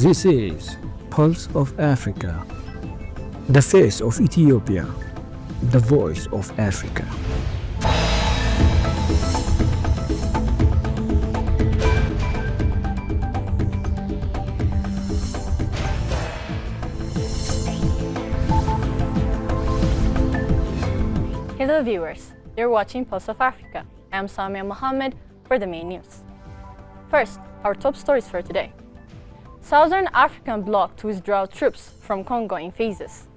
This is Pulse of Africa, the face of Ethiopia, the voice of Africa. Hello viewers, you're watching Pulse of Africa. I'm Samia Mohammed for the main news. First, our top stories for today. Southern African bloc to withdraw troops from Congo in phases.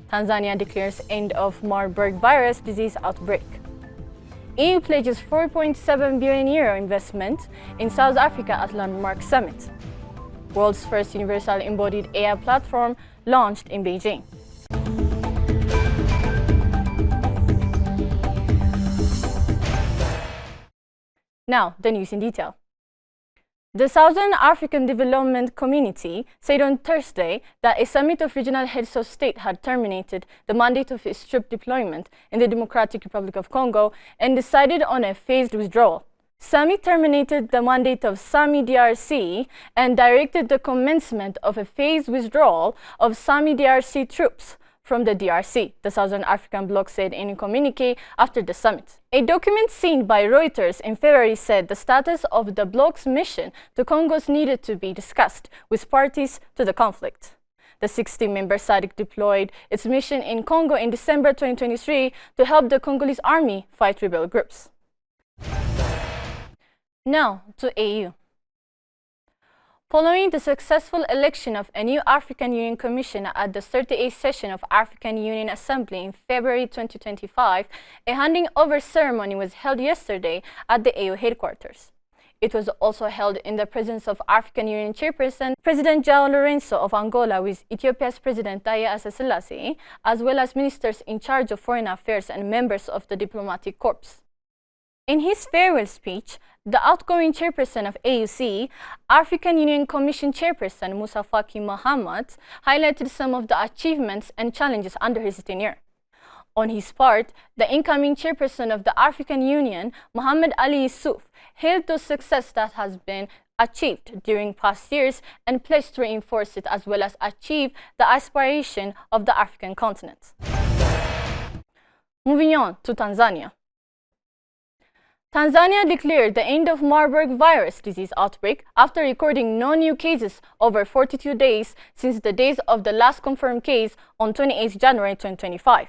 Tanzania declares end of Marburg virus disease outbreak. EU pledges 4.7 billion euro investment in South Africa at landmark summit. World's first universal embodied AI platform launched in Beijing. Now, the news in detail. The Southern African Development Community said on Thursday that a summit of regional heads of state had terminated the mandate of its troop deployment in the Democratic Republic of Congo and decided on a phased withdrawal. Summit terminated the mandate of SAMI DRC and directed the commencement of a phased withdrawal of SAMI DRC troops from the DRC, the Southern African bloc said in a communique after the summit. A document seen by Reuters in February said the status of the bloc's mission to Congo needed to be discussed with parties to the conflict. The 60-member SADC deployed its mission in Congo in December 2023 to help the Congolese army fight rebel groups. Now to AU. Following the successful election of a new African Union Commissioner at the 38th session of African Union Assembly in February 2025, a handing over ceremony was held yesterday at the AU headquarters. It was also held in the presence of African Union Chairperson President João Lourenço of Angola with Ethiopia's President Taye Asseselassie, as well as ministers in charge of foreign affairs and members of the diplomatic corps. In his farewell speech, the outgoing chairperson of AUC, African Union Commission Chairperson Moussa Faki Mahamat, highlighted some of the achievements and challenges under his tenure. On his part, the incoming chairperson of the African Union, Mohamed Ali Yusuf, hailed the success that has been achieved during past years and pledged to reinforce it as well as achieve the aspiration of the African continent. Moving on to Tanzania. Tanzania declared the end of Marburg virus disease outbreak after recording no new cases over 42 days since the days of the last confirmed case on 28 January 2025.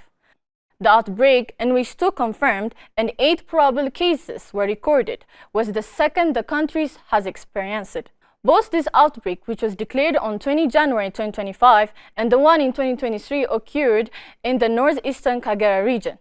The outbreak, in which 2 confirmed and 8 probable cases were recorded, was the second the country has experienced. Both this outbreak, which was declared on 20 January 2025, and the one in 2023 occurred in the northeastern Kagera region.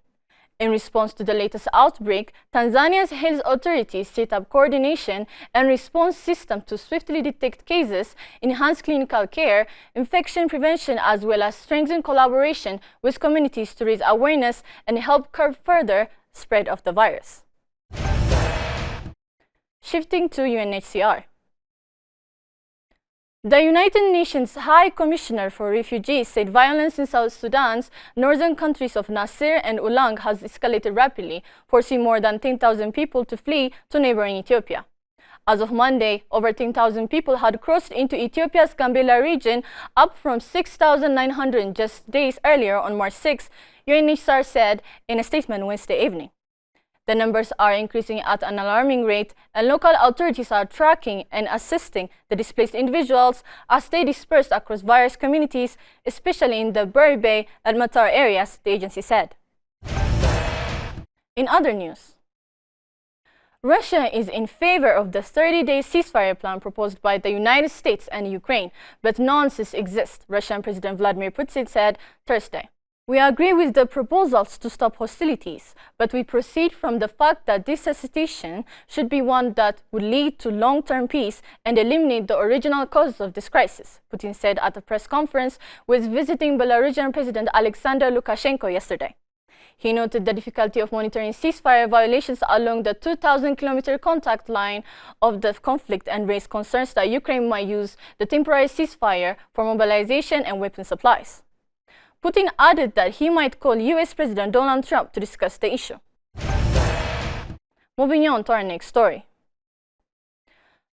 In response to the latest outbreak, Tanzania's health authorities set up coordination and response systems to swiftly detect cases, enhance clinical care, infection prevention, as well as strengthen collaboration with communities to raise awareness and help curb further spread of the virus. Shifting to UNHCR. The United Nations High Commissioner for Refugees said violence in South Sudan's northern countries of Nasir and Ulang has escalated rapidly, forcing more than 10,000 people to flee to neighboring Ethiopia. As of Monday, over 10,000 people had crossed into Ethiopia's Gambela region, up from 6,900 just days earlier on March 6, UNHCR said in a statement Wednesday evening. The numbers are increasing at an alarming rate, and local authorities are tracking and assisting the displaced individuals as they disperse across various communities, especially in the Buribe and Matar areas, the agency said. In other news, Russia is in favor of the 30-day ceasefire plan proposed by the United States and Ukraine, but nuances exist, Russian President Vladimir Putin said Thursday. We agree with the proposals to stop hostilities, but we proceed from the fact that this cessation should be one that would lead to long-term peace and eliminate the original causes of this crisis, Putin said at a press conference with visiting Belarusian President Alexander Lukashenko yesterday. He noted the difficulty of monitoring ceasefire violations along the 2,000-kilometer contact line of the conflict and raised concerns that Ukraine might use the temporary ceasefire for mobilization and weapon supplies. Putin added that he might call US President Donald Trump to discuss the issue. Moving on to our next story.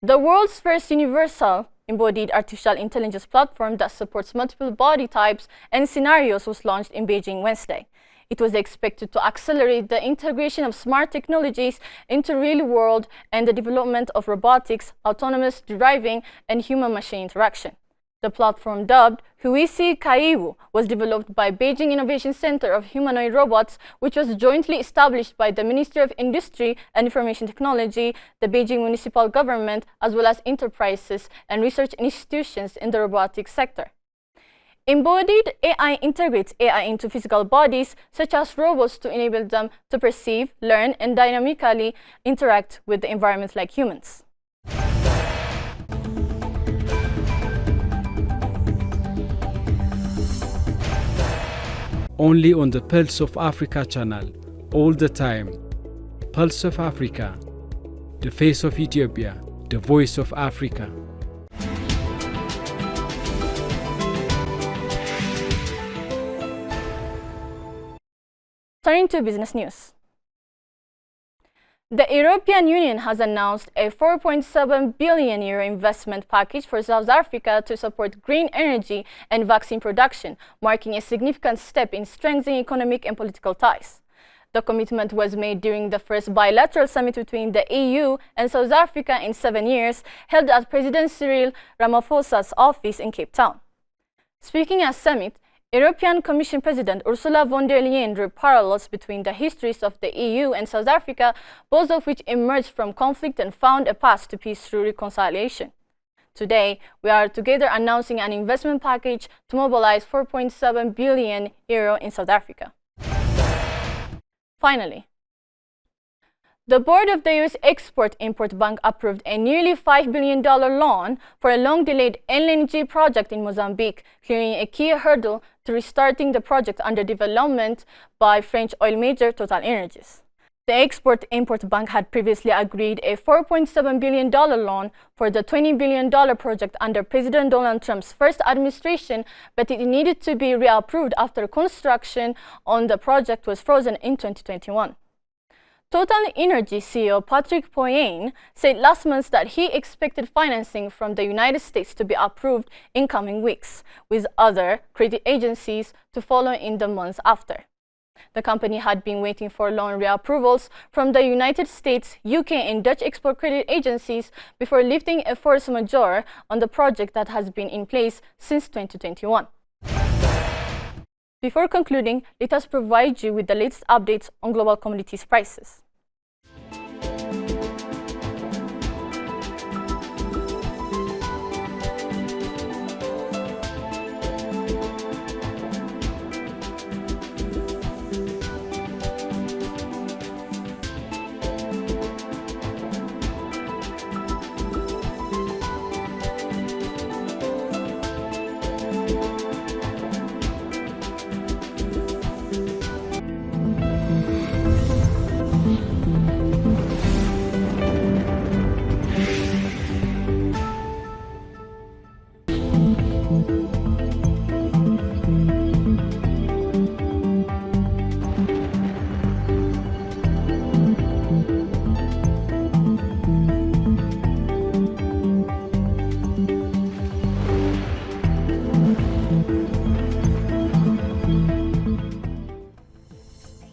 The world's first universal embodied artificial intelligence platform that supports multiple body types and scenarios was launched in Beijing Wednesday. It was expected to accelerate the integration of smart technologies into real world and the development of robotics, autonomous driving, and human-machine interaction. The platform, dubbed Huisi Kaiwu, was developed by Beijing Innovation Center of Humanoid Robots, which was jointly established by the Ministry of Industry and Information Technology, the Beijing municipal government, as well as enterprises and research institutions in the robotics sector. Embodied AI integrates AI into physical bodies, such as robots, to enable them to perceive, learn, and dynamically interact with the environment like humans. Only on the Pulse of Africa channel, all the time. Pulse of Africa, the face of Ethiopia, the voice of Africa. Turning to business news. The European Union has announced a €4.7 billion investment package for South Africa to support green energy and vaccine production, marking a significant step in strengthening economic and political ties. The commitment was made during the first bilateral summit between the EU and South Africa in 7 years, held at President Cyril Ramaphosa's office in Cape Town. Speaking at summit, European Commission President Ursula von der Leyen drew parallels between the histories of the EU and South Africa, both of which emerged from conflict and found a path to peace through reconciliation. Today, we are together announcing an investment package to mobilize €4.7 billion in South Africa. Finally, the board of the U.S. Export-Import Bank approved a nearly $5 billion loan for a long-delayed LNG project in Mozambique, clearing a key hurdle to restarting the project under development by French oil major TotalEnergies. The Export-Import Bank had previously agreed a $4.7 billion loan for the $20 billion project under President Donald Trump's first administration, but it needed to be reapproved after construction on the project was frozen in 2021. TotalEnergies CEO Patrick Pouyanné said last month that he expected financing from the United States to be approved in coming weeks, with other credit agencies to follow in the months after. The company had been waiting for loan reapprovals from the United States, UK, and Dutch export credit agencies before lifting a force majeure on the project that has been in place since 2021. Before concluding, let us provide you with the latest updates on global commodities prices.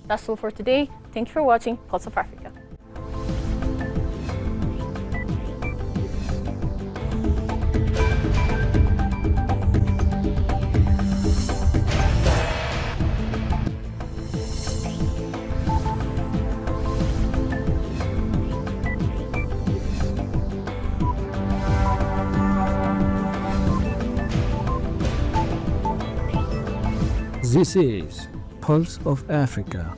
That's all for today. Thank you for watching Pulse of Africa. This is Pulse of Africa,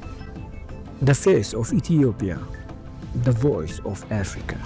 the face of Ethiopia, the voice of Africa.